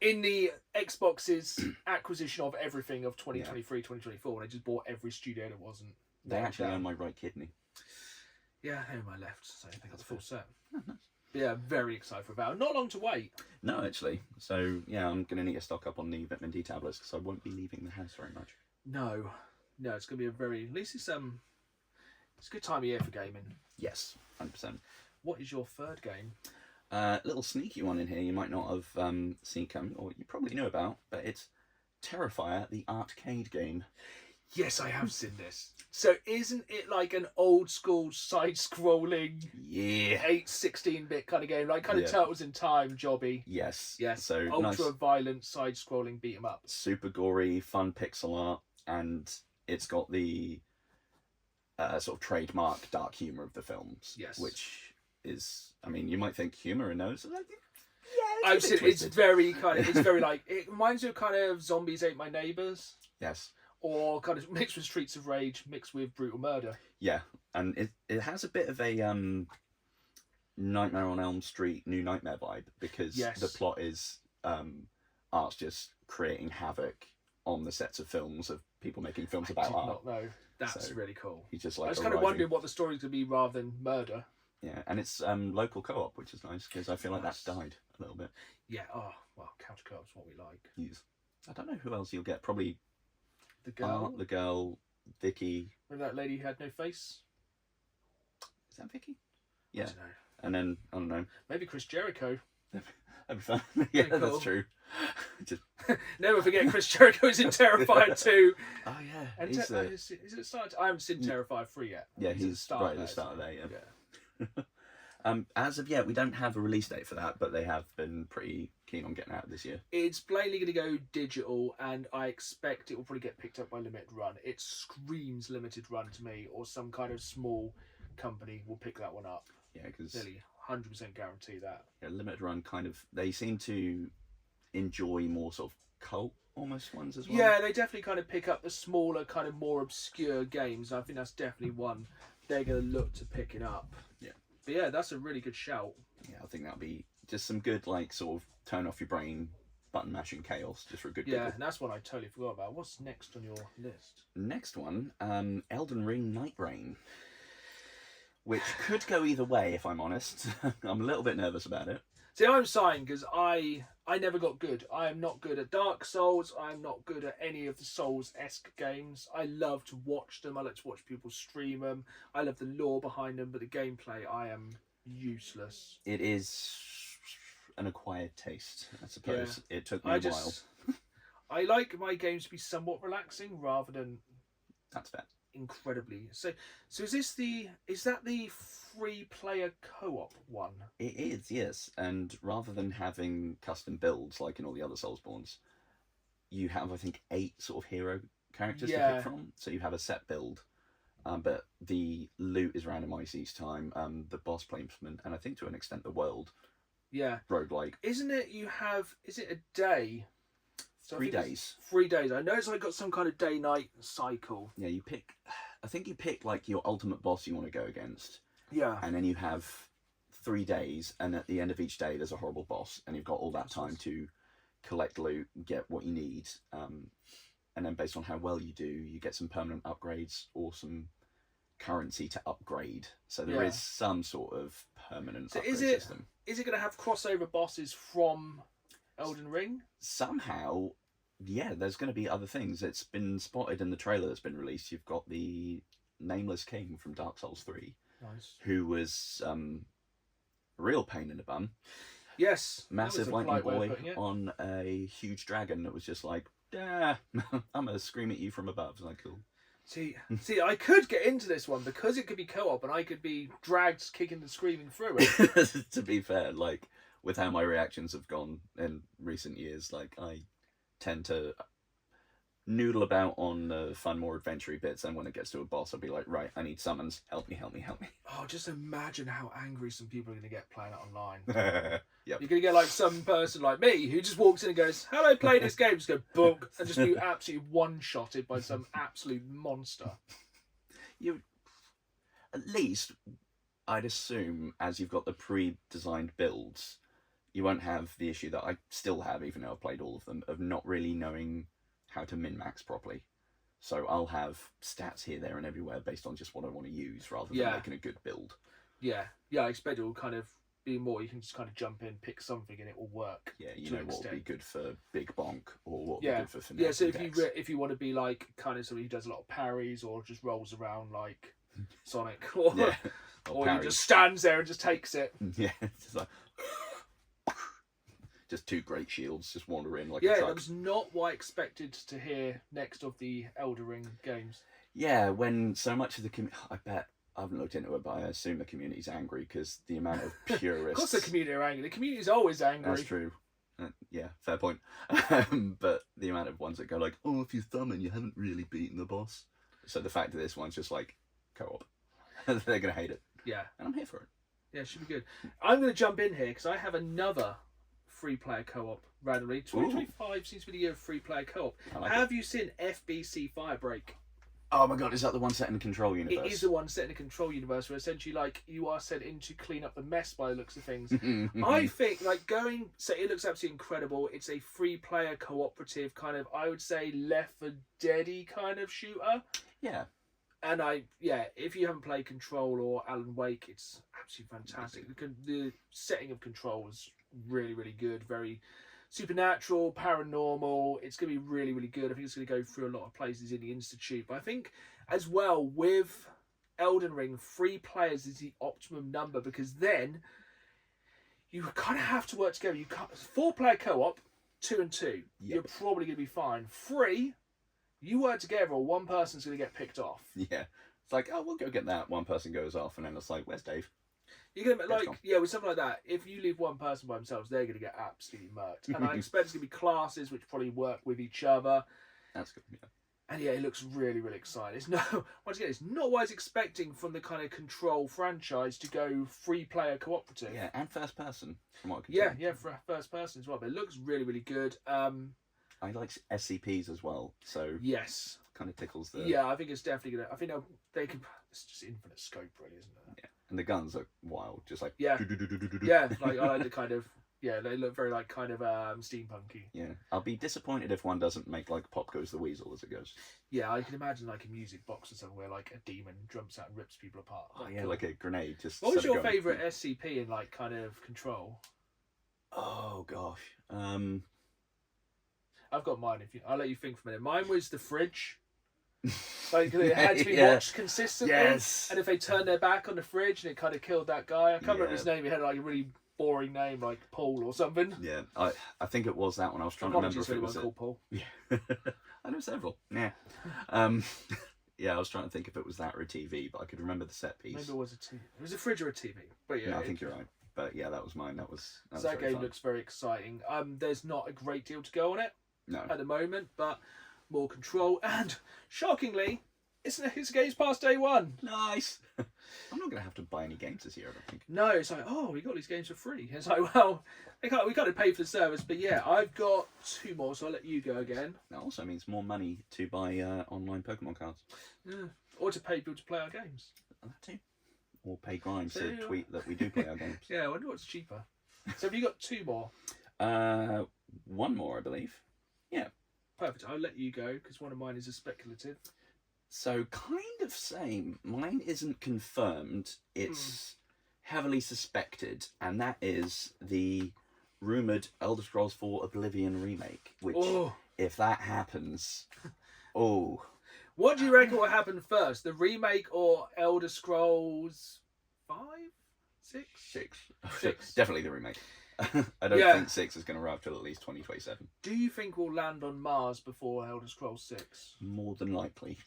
In the Xbox's acquisition of everything of 2023, 2024, they just bought every studio that wasn't. They actually own my right kidney. Yeah, they own my left, so I think that's a full set. Oh, nice. But yeah, very excited for Valve. Not long to wait. No, actually. So yeah, I'm gonna need to stock up on the vitamin D tablets because I won't be leaving the house very much. No, it's gonna be a very. At least it's a good time of year for gaming. Yes, 100%. What is your third game? Little sneaky one in here you might not have seen come, or you probably know about, but it's Terrifier, the arcade game. Yes, I have seen this. So isn't it like an old school side-scrolling, Yeah. 16-bit kind of game, like kind of Turtles in Time jobby? Yes. Yes. So ultra-violent side-scrolling beat 'em up. Super gory, fun pixel art, and it's got the sort of trademark dark humor of the films. Yes. Which is, I mean, you might think humor in those. I've seen it's very kind of, it's very like, it reminds me of kind of Zombies Ate My Neighbours. Yes. Or kind of mixed with Streets of Rage, mixed with Brutal Murder. Yeah, and it has a bit of a Nightmare on Elm Street, New Nightmare vibe, because the plot is Art's just creating havoc on the sets of films of people making films about art. I did not know. That's really cool. He's just like, I was kind of wondering what the story's going to be rather than murder. Yeah, and it's local co-op, which is nice, because I feel like that's died a little bit. Yeah, oh, well, couch co-op's what we like. Yes. I don't know who else you'll get. Probably the girl. Art, the girl, Vicky. Remember that lady who had no face? Is that Vicky? Yeah. I don't know. And then, I don't know. Maybe Chris Jericho. That'd be fun. Yeah, cool. That's true. Just... Never forget Chris Jericho's in Terrifier 2. Oh, yeah. And is it started? I haven't seen Terrifier 3 yet. Yeah, he's right at the start of there, yeah. As of yet, we don't have a release date for that, but they have been pretty keen on getting out this year. It's plainly going to go digital, and I expect it will probably get picked up by Limited Run. It screams Limited Run to me, or some kind of small company will pick that one up. Yeah, because nearly 100% guarantee that. Yeah, Limited Run kind of, they seem to enjoy more sort of cult almost ones as well. Yeah, they definitely kind of pick up the smaller, kind of more obscure games. I think that's definitely one they're going to look to picking up. Yeah. But yeah, that's a really good shout. Yeah, I think that'll be just some good, like, sort of turn off your brain, button mashing chaos, just for a good Yeah, giggle. and that's one I totally forgot about. What's next on your list? Next one, Elden Ring Night Rain. Which could go either way, if I'm honest. I'm a little bit nervous about it. See, I'm sighing because I never got good. I am not good at Dark Souls. I'm not good at any of the Souls-esque games. I love to watch them. I like to watch people stream them. I love the lore behind them, but the gameplay, I am useless. It is an acquired taste, I suppose. Yeah. It took me a while. I like my games to be somewhat relaxing rather than... That's fair. Incredibly. So is that the free player co-op one? It is, yes. And rather than having custom builds like in all the other Soulsborns, you have, I think, 8 sort of hero characters to pick from. So you have a set build, but the loot is randomized each time. The boss placement, and I think to an extent the world. Yeah. Roguelike. Isn't it? Is it a day? So 3 days. 3 days. I know it's like got some kind of day-night cycle. Yeah, you pick. I think you pick like your ultimate boss you want to go against. Yeah. And then you have 3 days, and at the end of each day, there's a horrible boss, and you've got all that time to collect loot, get what you need, and then based on how well you do, you get some permanent upgrades or some currency to upgrade. So there is some sort of permanent upgrade system. Is it going to have crossover bosses from Elden Ring? Somehow, yeah, there's going to be other things. It's been spotted in the trailer that's been released. You've got the Nameless King from Dark Souls 3. Nice. Who was a real pain in the bum. Yes. Massive lightning boy on a huge dragon that was just like, I'm going to scream at you from above. It's like, cool. See, I could get into this one because it could be co-op and I could be dragged kicking and screaming through it. To be fair, like, with how my reactions have gone in recent years, like, I tend to noodle about on the fun, more adventure bits, and when it gets to a boss, I'll be like, right, I need summons. Help me. Oh, just imagine how angry some people are going to get playing it online. Yep. You're going to get like some person like me who just walks in and goes, hello, play this game, just go book, and just be absolutely one-shotted by some absolute monster. You, at least, I'd assume, as you've got the pre-designed builds, you won't have the issue that I still have, even though I've played all of them, of not really knowing how to min-max properly. So I'll have stats here, there and everywhere based on just what I want to use rather than making a good build. Yeah, I expect it will kind of be more, you can just kind of jump in, pick something and it will work. Yeah, you know what will be good for Big Bonk or what will be good for finesse. Yeah, so if you want to be like kind of somebody who does a lot of parries or just rolls around like Sonic or he just stands there and just takes it. Yeah, it's just like... just two great shields just wander in like a truck. That was not what I expected to hear next of the Elden Ring games. Yeah, when so much of the community... I bet, I haven't looked into it, but I assume the community's angry because the amount of purists... Of course the community are angry. The community is always angry. That's true. Yeah, fair point. But the amount of ones that go like, oh, if you thumb and you haven't really beaten the boss. So the fact that this one's just like co-op. They're going to hate it. Yeah. And I'm here for it. Yeah, it should be good. I'm going to jump in here because I have another free-player co-op randomly. 2025 seems to be the year of free-player co-op. Have you seen FBC Firebreak? Oh my god, is that the one set in the Control universe? It is the one set in the Control universe where essentially like you are sent in to clean up the mess by the looks of things. I think like it looks absolutely incredible. It's a free-player cooperative kind of, I would say, Left 4 Dead-y kind of shooter. Yeah. And if you haven't played Control or Alan Wake, it's absolutely fantastic. The setting of Control is really, really good. Very supernatural, paranormal. It's going to be really, really good. I think it's going to go through a lot of places in the Institute. But I think as well with Elden Ring, 3 players is the optimum number because then you kind of have to work together. You can't 4-player co-op, 2 and 2. Yep. You're probably going to be fine. 3. You work together or one person's going to get picked off. Yeah. It's like, oh, we'll go get that. One person goes off and then it's like, where's Dave? You're going to with something like that, if you leave one person by themselves, they're going to get absolutely murked. And I expect it's going to be classes which probably work with each other. That's good, yeah. And it looks really, really exciting. It's not what I was expecting from the kind of Control franchise to go 3-player cooperative. Yeah, and first person, from what I can tell. Yeah, for first person as well. But it looks really, really good. I like SCPs as well, so yes, kind of tickles the... Yeah, I think it's definitely going to... I think they can... It's just infinite scope, really, isn't it? Yeah, and the guns are wild, just like... Yeah, yeah, like I like the kind of... Yeah, they look very like kind of steampunky. Yeah, I'll be disappointed if one doesn't make like Pop Goes the Weasel as it goes. Yeah, I can imagine like a music box or something where like a demon jumps out and rips people apart. Oh yeah, like a grenade. Just. What was your favourite SCP in like kind of Control? Oh gosh, I've got mine. I'll let you think for a minute. Mine was the fridge. Like it had to be watched consistently, yes. And if they turned their back on the fridge and it kind of killed that guy, I can't remember his name. He had like a really boring name like Paul or something. Yeah, I think it was that one. I was trying to remember if it was called Paul. Yeah, I know several. Yeah, yeah, I was trying to think if it was that or a TV, but I could remember the set piece. Maybe it was a TV. It was a fridge or a TV. But yeah, no, I think you're right. But yeah, that was mine. That game looks very exciting. There's not a great deal to go on it at the moment, but more Control and shockingly, It's games past day one. Nice. I'm not going to have to buy any games this year, I don't think. No, it's like, oh, we got these games for free. It's like, well, we got to pay for the service, but yeah, I've got 2 more, so I'll let you go again. That also means more money to buy online Pokemon cards. Yeah. Or to pay people to play our games. That too. Or pay Grimes to tweet that we do play our games. Yeah, I wonder what's cheaper. So have you got 2 more? 1 more, I believe. Yeah. Perfect. I'll let you go because one of mine is a speculative. So kind of same. Mine isn't confirmed. It's heavily suspected, and that is the rumoured Elder Scrolls 4 Oblivion remake. Which, if that happens, What do you reckon will happen first? The remake or Elder Scrolls 5? 6? 6. Definitely the remake. I don't think 6 is going to arrive till at least 2027. Do you think we'll land on Mars before Elder Scrolls 6? More than likely.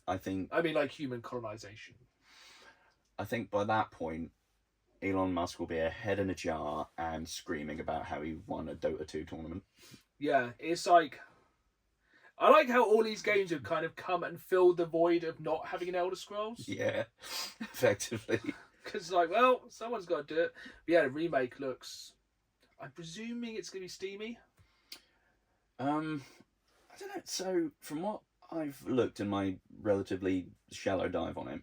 I mean, like human colonization. I think by that point, Elon Musk will be a head in a jar and screaming about how he won a Dota 2 tournament. Yeah, it's like... I like how all these games have kind of come and filled the void of not having an Elder Scrolls. Yeah, effectively. Because, like, well, someone's got to do it. But yeah, the remake looks... I'm presuming it's going to be steamy. I don't know. So, from what I've looked in my relatively shallow dive on it,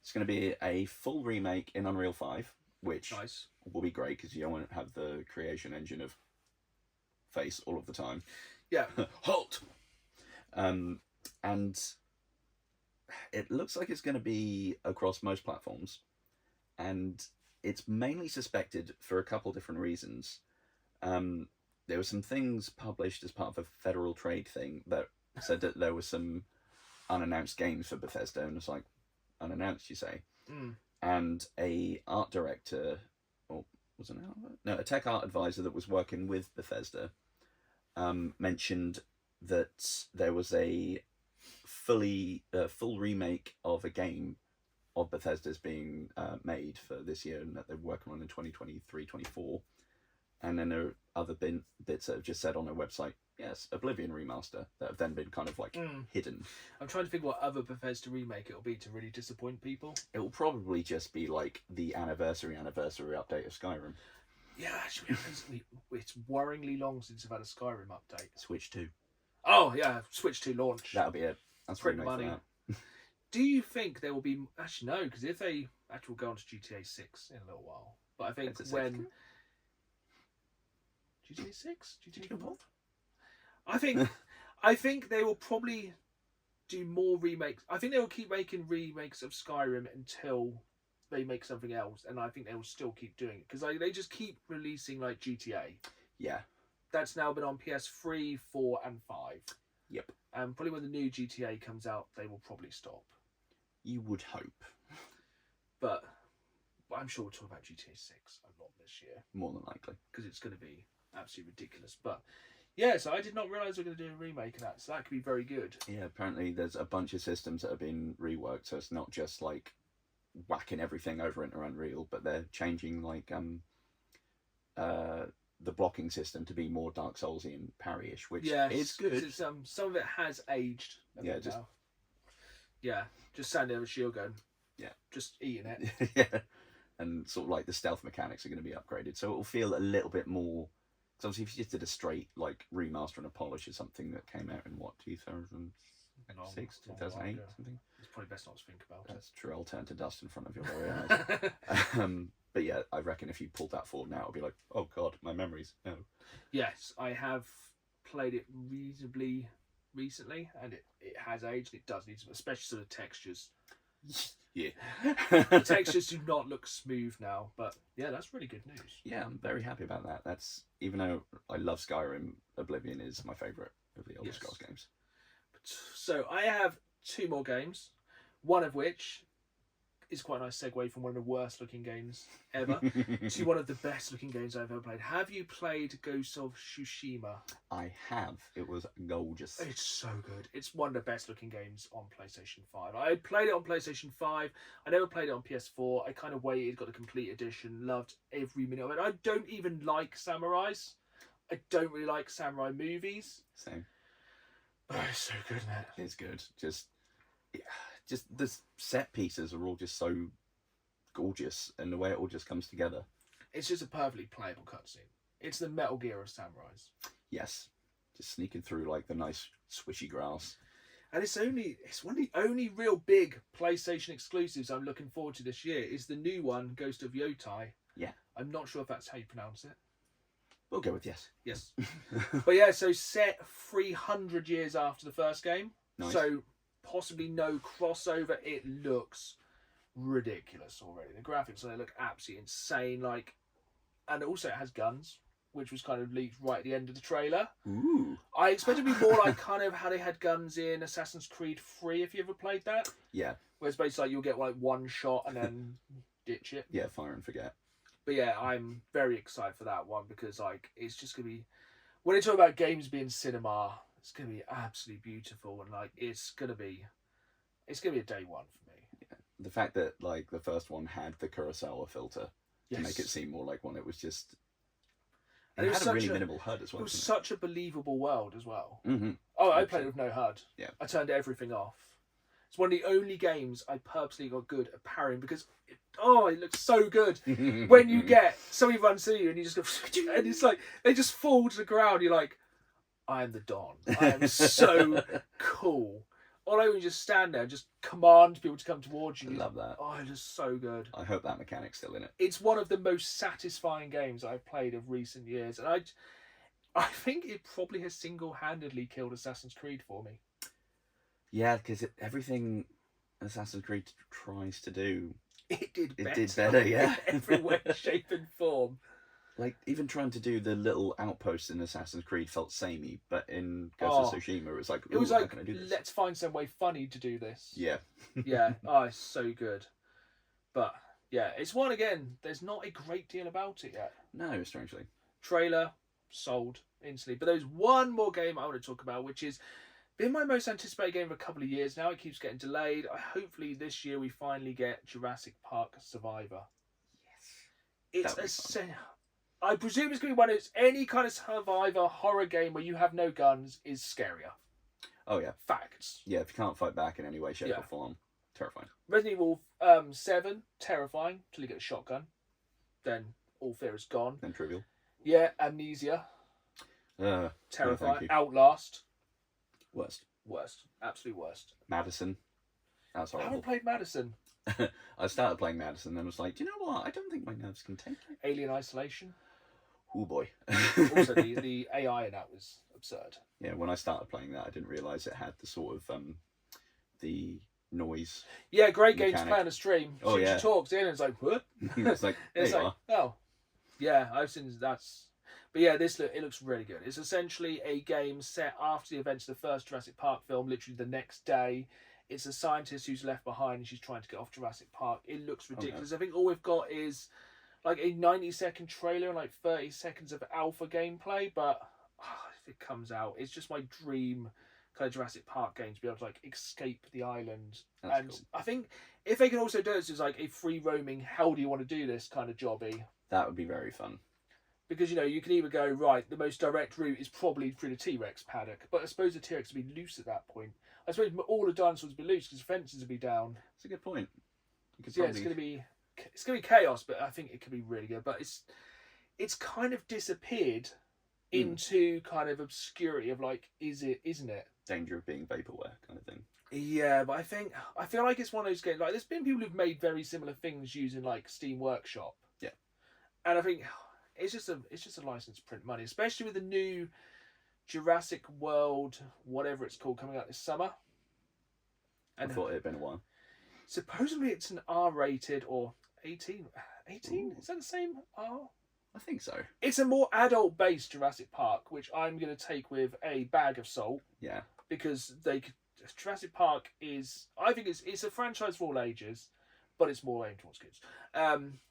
it's going to be a full remake in Unreal 5, which will be great because you don't want to have the creation engine of face all of the time. Yeah. Halt! And it looks like it's going to be across most platforms. And it's mainly suspected for a couple different reasons. There were some things published as part of a federal trade thing that said that there were some unannounced games for Bethesda, and it's like, unannounced, you say? And a art director, or was it a tech art advisor that was working with Bethesda, mentioned that there was a full remake of a game of Bethesda's being made for this year, and that they're working on in 2023-24. And then there are other bits that have just said on their website, yes, Oblivion remaster, that have then been kind of like hidden. I'm trying to think what other Bethesda remake it'll be to really disappoint people. It will probably just be like the anniversary update of Skyrim. Yeah, actually, it's worryingly long since I've had a Skyrim update. Switch 2. Oh, yeah, Switch 2 launch. That'll be it. That's print money. Do you think there will be... Actually, no, because if they... Actually, we'll go on to GTA 6 in a little while. But I think when... GTA 6? GTA 4? I think they will probably do more remakes. I think they will keep making remakes of Skyrim until they make something else, and I think they will still keep doing it because they just keep releasing like GTA. Yeah, that's now been on PS3, 4, and 5. Yep. And probably when the new GTA comes out, they will probably stop. You would hope, but I'm sure we'll talk about GTA 6 a lot this year. More than likely, because it's going to be absolutely ridiculous. But yeah, so I did not realise they were going to do a remake of that, so that could be very good. Yeah, apparently there's a bunch of systems that have been reworked, so it's not just like whacking everything over into Unreal, but they're changing like the blocking system to be more Dark Soulsy and parry-ish, which is good. It's, some of it has aged a bit now. Just standing there with a shield gun. Yeah. Just eating it. Yeah. And sort of like the stealth mechanics are going to be upgraded, so it will feel a little bit more. Because obviously, if you just did a straight like remaster and a polish of something that came out in what 2006, 2008, something. It's probably best not to think about it. That's true. I'll turn to dust in front of your very eyes. But yeah, I reckon if you pulled that forward now, it'll be like, oh god, my memories. No. Yes, I have played it reasonably recently, and it has aged. It does need to, especially sort of textures. Yeah. The textures do not look smooth now, but yeah, that's really good news. Yeah, I'm very happy about that. That's, even though I love Skyrim, Oblivion is my favourite of the Elder Scrolls games. So I have 2 more games, one of which is quite a nice segue from one of the worst looking games ever to one of the best looking games I've ever played. Have you played Ghost of Tsushima? I have. It was gorgeous. It's so good. It's one of the best looking games on PlayStation 5. I played it on PlayStation 5. I never played it on PS4. I kind of waited, got the complete edition, loved every minute of it. I don't even like samurais. I don't really like samurai movies. Same. But it's so good, man. It's good. Just, yeah, just the set pieces are all just so gorgeous, and the way it all just comes together. It's just a perfectly playable cutscene. It's the Metal Gear of samurais. Yes, just sneaking through like the nice swishy grass. And it's one of the only real big PlayStation exclusives I'm looking forward to this year is the new one, Ghost of Yotai. Yeah. I'm not sure if that's how you pronounce it. We'll go with yes. Yes. But yeah, so set 300 years after the first game. Nice. So possibly no crossover. It looks ridiculous already. The graphics, they look absolutely insane. Like, and also it has guns, which was kind of leaked right at the end of the trailer. Ooh. I expect it to be more like kind of how they had guns in Assassin's Creed 3, if you ever played that. Yeah. Where it's basically like you'll get like one shot and then ditch it. Yeah, fire and forget. But yeah, I'm very excited for that one because like it's just gonna be, when you talk about games being cinema, it's gonna be absolutely beautiful, and like it's gonna be a day one for me. Yeah. The fact that like the first one had the Kurosawa filter to make it seem more like one, it was just. And it had a really minimal HUD as well. It was such a believable world as well. Mm-hmm. Oh, I played it with no HUD. Yeah. I turned everything off. It's one of the only games I purposely got good at parrying because it looks so good. When you get somebody runs through you and you just go, and it's like they just fall to the ground. You're like, I am the Don. I am so cool. All I would just stand there and just command people to come towards you. I love that. Oh, it's just so good. I hope that mechanic's still in it. It's one of the most satisfying games I've played of recent years, and I think it probably has single-handedly killed Assassin's Creed for me. Yeah, because everything Assassin's Creed tries to do, it did did better, yeah. In every way, shape, and form. Like, even trying to do the little outposts in Assassin's Creed felt samey, but in Ghost of Tsushima, it was like, how can I do this? Let's find some way funny to do this. Yeah. Yeah, it's so good. But, yeah, it's one, again, there's not a great deal about it yet. No, strangely. Trailer, sold instantly. But there's one more game I want to talk about, which is been my most anticipated game of a couple of years now. It keeps getting delayed. Hopefully this year we finally get Jurassic Park Survivor. Yes. It's I presume it's going to be one of any kind of survivor horror game where you have no guns is scarier. Oh, yeah. Facts. Yeah, if you can't fight back in any way, shape, or form, terrifying. Resident Evil 7, terrifying, till you get a shotgun. Then all fear is gone. Then trivial. Yeah, Amnesia. Terrifying. No, Outlast. Worst. Absolute worst. Madison. That's horrible. I haven't played Madison. I started playing Madison and was like, do you know what? I don't think my nerves can take it. Alien Isolation. Oh boy. Also, the AI in that was absurd. Yeah, when I started playing that, I didn't realise it had the sort of the noise. Yeah, great game to mechanic. play on a stream. Oh, yeah. She talks in and it's like, what? It's like, there it's you like, are. oh. Yeah, I've seen that's. But yeah, it looks really good. It's essentially a game set after the events of the first Jurassic Park film, literally the next day. It's a scientist who's left behind and she's trying to get off Jurassic Park. It looks ridiculous. Oh, no. I think all we've got is like a 90-second trailer and like 30 seconds of alpha gameplay, but if it comes out, it's just my dream kind of Jurassic Park game to be able to like escape the island. That's and cool. I think if they can also do this as like a free roaming, how do you want to do this kind of jobby? That would be very fun. Because, you know, you can either go, right, the most direct route is probably through the T-Rex paddock, but I suppose the T-Rex would be loose at that point. I suppose all the dinosaurs would be loose because the fences would be down. That's a good point. You could So, yeah, probably... it's gonna be chaos, but I think it could be really good. But it's kind of disappeared into kind of obscurity of like, is it, isn't it? Danger of being vaporware kind of thing. Yeah, but I feel like it's one of those games, like there's been people who've made very similar things using like Steam Workshop. Yeah. And I think it's just a license to print money, especially with the new Jurassic World, whatever it's called, coming out this summer. And I thought it had been a while. Supposedly it's an R-rated or 18. 18? Is that the same R? I think so. It's a more adult-based Jurassic Park, which I'm going to take with a bag of salt. Yeah. Because Jurassic Park is, I think it's a franchise for all ages, but it's more aimed towards kids.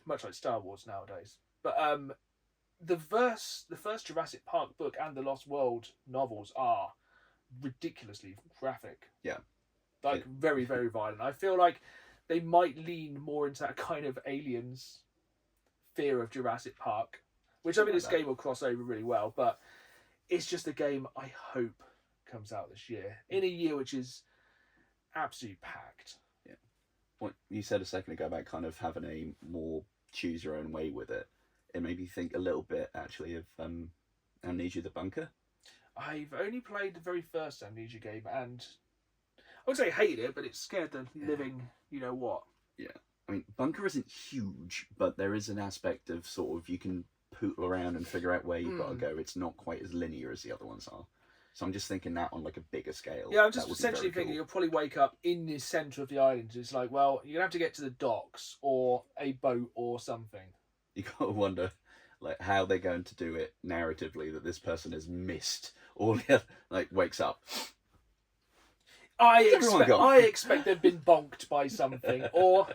Much like Star Wars nowadays. But the first Jurassic Park book and the Lost World novels are ridiculously graphic. Yeah. Like, very, very violent. I feel like they might lean more into that kind of Aliens fear of Jurassic Park, which I mean this game will cross over really well, but it's just a game I hope comes out this year. In a year which is absolutely packed. What you said a second ago about kind of having a more choose your own way with it, it made me think a little bit actually of Amnesia the Bunker. I've only played the very first Amnesia game, and I would say hated it, but it scared the living, you know what. Yeah. I mean, Bunker isn't huge, but there is an aspect of sort of you can pootle around and figure out where you've got to go. It's not quite as linear as the other ones are. So I'm just thinking that on like a bigger scale. Yeah, I'm just essentially thinking you'll probably wake up in the centre of the island. It's like, well, you're going to have to get to the docks or a boat or something. You got to wonder like how they're going to do it narratively that this person has missed all the like wakes up. I expect they've been bonked by something, or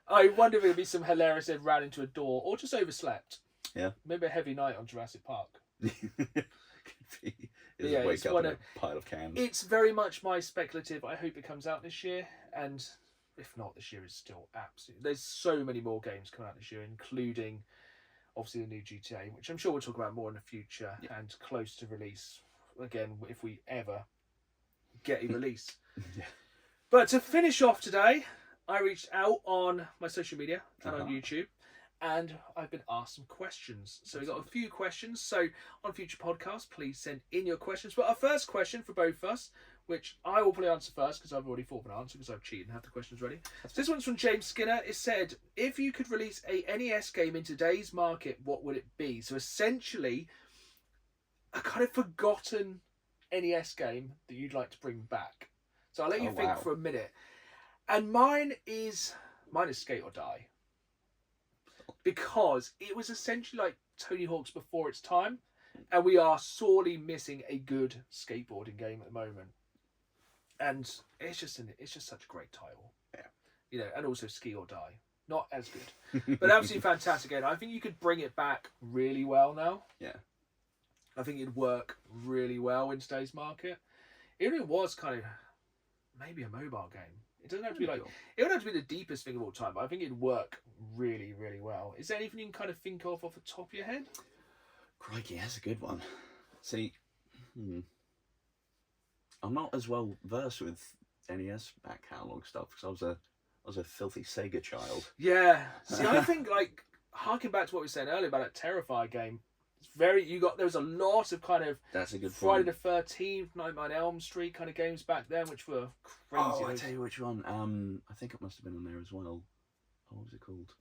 I wonder if it'll be some hilarious they've ran into a door or just overslept. Yeah. Maybe a heavy night on Jurassic Park. Could be. Yeah, wake up in a pile of cans. It's very much my speculative. I hope it comes out this year, and if not, this year is still absolutely. There's so many more games coming out this year, including obviously the new GTA, which I'm sure we'll talk about more in the future, and close to release again if we ever get a release. Yeah. But to finish off today, I reached out on my social media and on YouTube, and I've been asked some questions. So we got a few questions. So on future podcasts, please send in your questions. But our first question for both of us, which I will probably answer first because I've already thought of an answer because I've cheated and have the questions ready. So this one's from James Skinner. It said, if you could release a NES game in today's market, what would it be? So essentially, a kind of forgotten NES game that you'd like to bring back. So I'll let you think for a minute. And mine is Skate or Die. Because it was essentially like Tony Hawk's before its time, and we are sorely missing a good skateboarding game at the moment. And it's just such a great title. Yeah. You know, and also Ski or Die. Not as good. But absolutely fantastic game. I think you could bring it back really well now. Yeah. I think it'd work really well in today's market. It really was kind of maybe a mobile game. It doesn't have to be like, it would have to be the deepest thing of all time, but I think it'd work really, really well. Is there anything you can kind of think of off the top of your head? Crikey, that's a good one. See, I'm not as well versed with NES back catalogue stuff because I was a filthy Sega child. Yeah. See, I think like harking back to what we were saying earlier about that Terrifier game. There was a lot of kind of that's a good Friday the 13th, Nightmare on Elm Street kind of games back then, which were crazy. Oh, I tell you which one. I think it must have been on there as well. What was it called?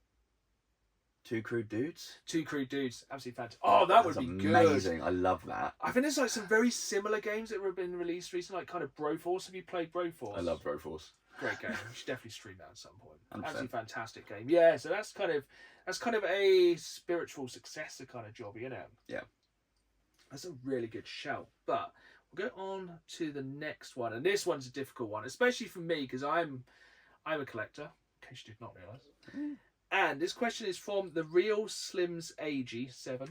Two Crude Dudes. Two Crude Dudes, absolutely fantastic. Oh, that would be amazing. I love that. I think there's like some very similar games that have been released recently, like kind of Broforce. Have you played Broforce? I love Broforce. Great game. You should definitely stream that at some point. 100%. Absolutely fantastic game. Yeah, so that's kind of a spiritual successor kind of job, isn't it? Yeah. That's a really good shout. But we'll go on to the next one, and this one's a difficult one, especially for me because I'm a collector. In case you did not realise. And this question is from the Real Slims AG7.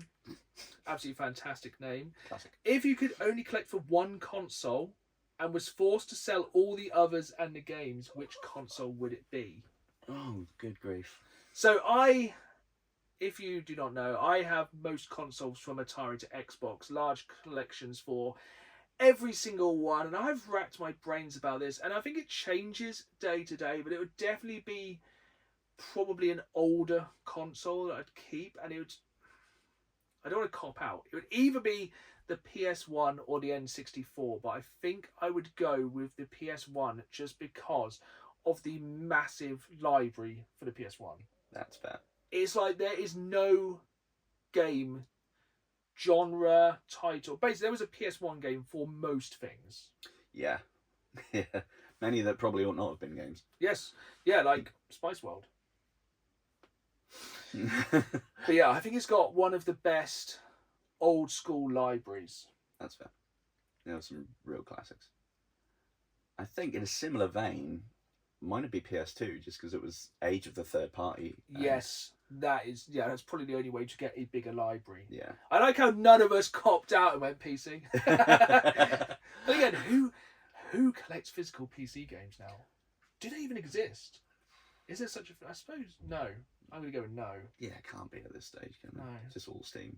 Absolutely fantastic name. Classic. If you could only collect for one console and was forced to sell all the others and the games, which console would it be? Oh, good grief. So if you do not know, I have most consoles from Atari to Xbox, large collections for every single one, and I've racked my brains about this, and I think it changes day to day, but it would definitely be probably an older console that I'd keep, and I don't want to cop out. It would either be the PS1 or the N64, but I think I would go with the PS1 just because of the massive library for the PS1. That's fair. It's like there is no game, genre, title. Basically, there was a PS1 game for most things. Yeah. Yeah. Many that probably ought not have been games. Yes. Yeah, like Spice World. But yeah, I think it's got one of the best old school libraries. That's fair. There are some real classics. I think in a similar vein, mine would be PS2 just because it was age of the third party. Yes, that's probably the only way to get a bigger library. Yeah. I like how none of us copped out and went PC. But again, who collects physical PC games now? Do they even exist? Is there such a... I suppose no. I'm going to go with no. Yeah, it can't be at this stage, can it? No. It's just all Steam.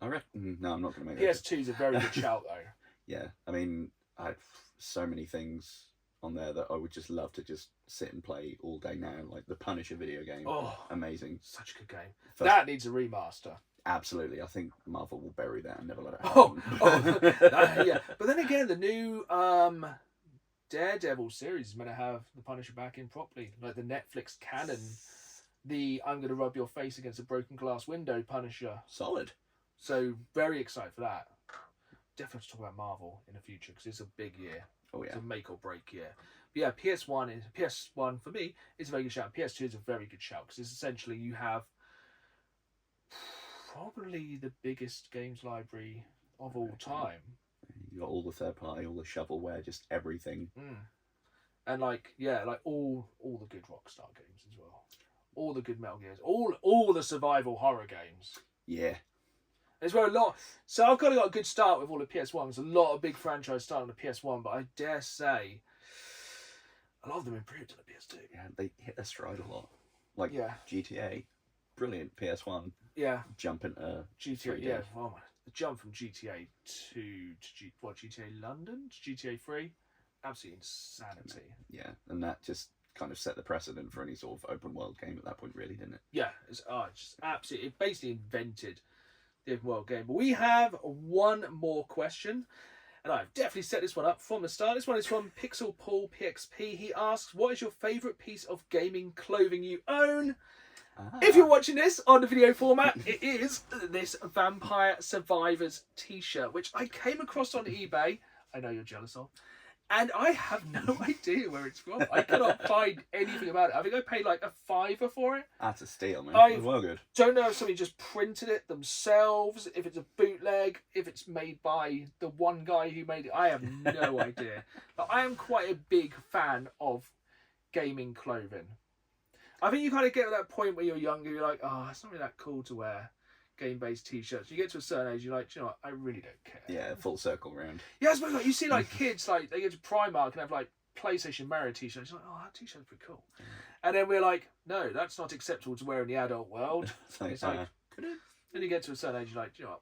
I reckon... No, I'm not going to make that. PS2 is a very good shout, though. Yeah, I mean, I had so many things on there that I would just love to just sit and play all day now. Like the Punisher video game. Oh, amazing. such a good game. First- That needs a remaster. Absolutely. I think Marvel will bury that and never let it Oh, happen. yeah. But then again, the new Daredevil series is meant to have the Punisher back in properly. Like the Netflix canon, the I'm going to rub your face against a broken glass window Punisher. Solid. So very excited for that. Definitely have to talk about Marvel in the future because it's a big year. Oh, yeah. It's a make or break year. But yeah, PS1 for me is a very good shout. PS2 is a very good shout because it's essentially you have probably the biggest games library of all time. You got all the third party, all the shovelware, just everything. And like all the good Rockstar games as well. All the good Metal Gears. All the survival horror games. Yeah. There's where a lot. So I've got a good start with all the PS1. There's a lot of big franchises starting on the PS1, but I dare say a lot of them improved on the PS2. Yeah, they hit their stride a lot. Like GTA, brilliant PS1. Yeah. Jump into GTA. 3D. Yeah. Oh my, the jump from GTA 2 to GTA London to GTA 3, absolute insanity. Yeah, and that just kind of set the precedent for any sort of open world game at that point, really, didn't it? Yeah. It's just absolutely. It basically invented the open world game. But we have one more question. And I've definitely set this one up from the start. This one is from Pixel Paul PXP. He asks, what is your favourite piece of gaming clothing you own? If you're watching this on the video format, it is this Vampire Survivors t-shirt, which I came across on eBay. I know you're jealous of. And I have no idea where it's from. I cannot find anything about it. I think I paid like a $5 for it. That's a steal, man. I well good. Don't know if somebody just printed it themselves, if it's a bootleg, if it's made by the one guy who made it. I have no idea. But I am quite a big fan of gaming clothing. I think you kind of get to that point where you're younger, you're like, oh, it's not really that cool to wear game-based t-shirts. You get to a certain age, you're like, you know what, I really don't care. Yeah, full circle round. Yeah, I suppose like you see like kids like they go to Primark and have like PlayStation Mario t-shirts. You're like, oh, that t-shirt's pretty cool. And then we're like, no, that's not acceptable to wear in the adult world. It's like, could it? Then you get to a certain age, you're like, you know what,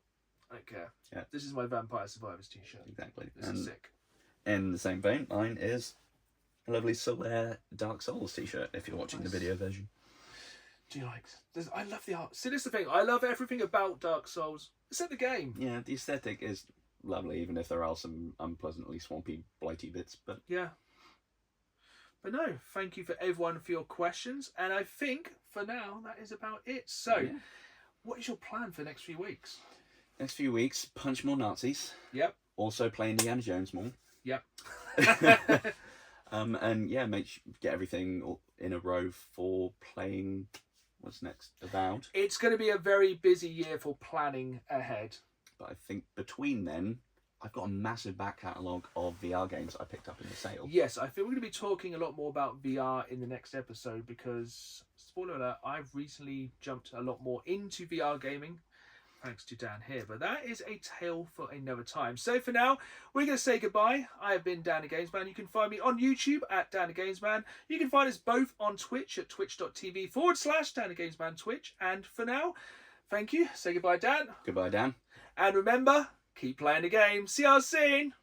I don't care. Yeah. This is my Vampire Survivors t-shirt. Exactly. This is sick. In the same vein, mine is a lovely Solaire Dark Souls t-shirt. If you're watching the video version. Do you like this? I love the art. See, this is the thing. I love everything about Dark Souls except the game. Yeah, the aesthetic is lovely, even if there are some unpleasantly swampy, blighty bits. But yeah. But no, thank you for everyone for your questions. And I think for now that is about it. So, what is your plan for the next few weeks? Next few weeks, punch more Nazis. Yep. Also play Indiana Jones more. Yep. And yeah, get everything in a row for playing. What's next? Avowed. It's going to be a very busy year for planning ahead. But I think between then, I've got a massive back catalogue of VR games I picked up in the sale. Yes, I think we're going to be talking a lot more about VR in the next episode because, spoiler alert, I've recently jumped a lot more into VR gaming. Thanks to Dan here. But that is a tale for another time. So for now, we're going to say goodbye. I have been Dan the Games Man. You can find me on YouTube at Dan the Games Man. You can find us both on Twitch at twitch.tv/Dan the Games Man Twitch. And for now, thank you. Say goodbye, Dan. Goodbye, Dan. And remember, keep playing the game. See you all soon.